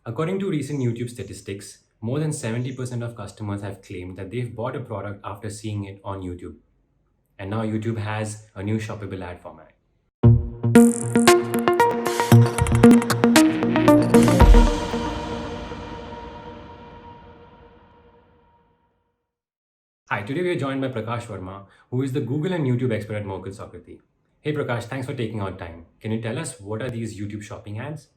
According to recent YouTube statistics, more than 70% of customers have claimed that they've bought a product after seeing it on YouTube. And now YouTube has a new shoppable ad format. Hi, today we are joined by Prakash Verma, who is the Google and YouTube expert at Merkle Socrates. Hey Prakash, thanks for taking our time. Can you tell us what are these YouTube shopping ads?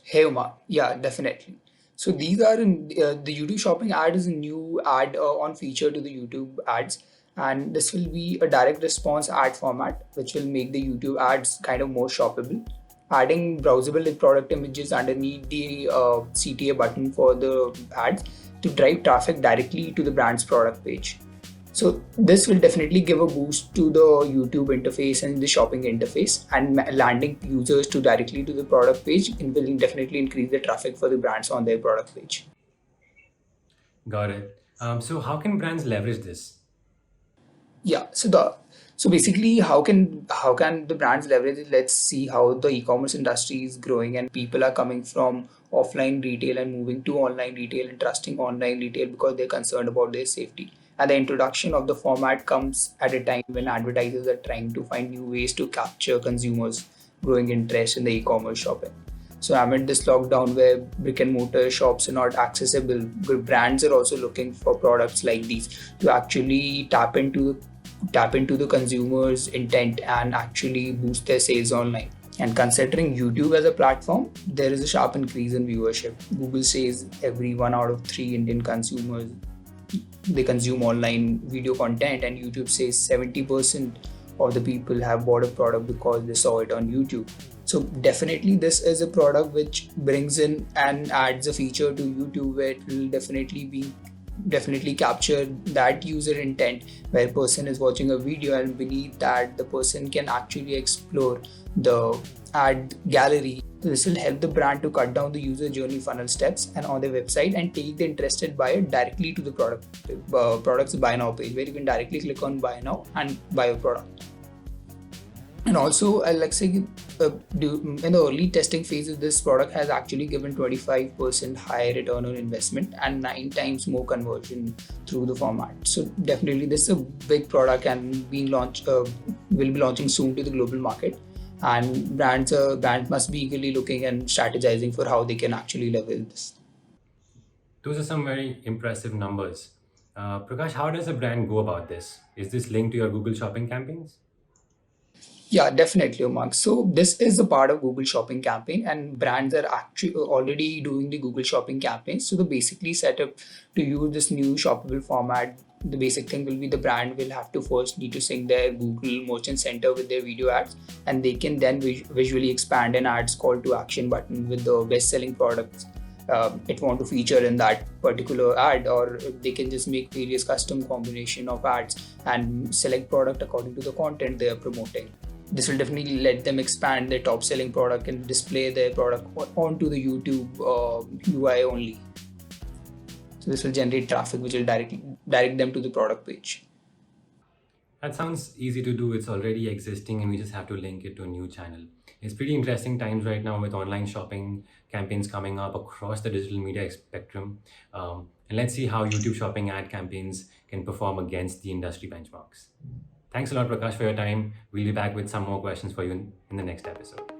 Hey Umar, yeah, definitely. So these are the YouTube Shopping ad is a new ad on feature to the YouTube ads, and this will be a direct response ad format, which will make the YouTube ads kind of more shoppable. Adding browsable product images underneath the CTA button for the ads to drive traffic directly to the brand's product page. So this will definitely give a boost to the YouTube interface and the shopping interface, and landing users to directly to the product page and will definitely increase the traffic for the brands on their product page. Got it. So how can brands leverage this? Yeah. So basically, how can the brands leverage it? Let's see how the e-commerce industry is growing and people are coming from offline retail and moving to online retail and trusting online retail because they're concerned about their safety. And the introduction of the format comes at a time when advertisers are trying to find new ways to capture consumers' growing interest in the e-commerce shopping. So amid this lockdown where brick and mortar shops are not accessible, brands are also looking for products like these to actually tap into the consumer's intent and actually boost their sales online. And considering YouTube as a platform, there is a sharp increase in viewership. Google says every 1 out of 3 Indian consumers they consume online video content, and YouTube says 70% of the people have bought a product because they saw it on YouTube. So definitely this is a product which brings in and adds a feature to YouTube where it will definitely capture that user intent where person is watching a video and beneath that the person can actually explore the ad gallery. This will help the brand to cut down the user journey funnel steps and on their website and take the interested buyer directly to the product's buy now page where you can directly click on buy now and buy a product. And also, like say, in the early testing phases, this product has actually given 25% higher return on investment and 9 times more conversion through the format. So definitely, this is a big product and being launched will be launching soon to the global market. And brands must be eagerly looking and strategizing for how they can actually leverage this. Those are some very impressive numbers. Prakash, how does a brand go about this? Is this linked to your Google shopping campaigns? Yeah, definitely, Umang. So this is a part of Google Shopping campaign, and brands are actually already doing the Google Shopping campaigns. So the basically set up to use this new shoppable format. The basic thing will be the brand will have to first need to sync their Google Merchant Center with their video ads, and they can then visually expand an ads call to action button with the best selling products it want to feature in that particular ad, or they can just make various custom combination of ads and select product according to the content they are promoting. This will definitely let them expand their top selling product and display their product onto the YouTube UI only. So this will generate traffic which will direct them to the product page. That sounds easy to do. It's already existing, and we just have to link it to a new channel. It's pretty interesting times right now with online shopping campaigns coming up across the digital media spectrum. And let's see how YouTube shopping ad campaigns can perform against the industry benchmarks. Thanks a lot, Prakash, for your time. We'll be back with some more questions for you in the next episode.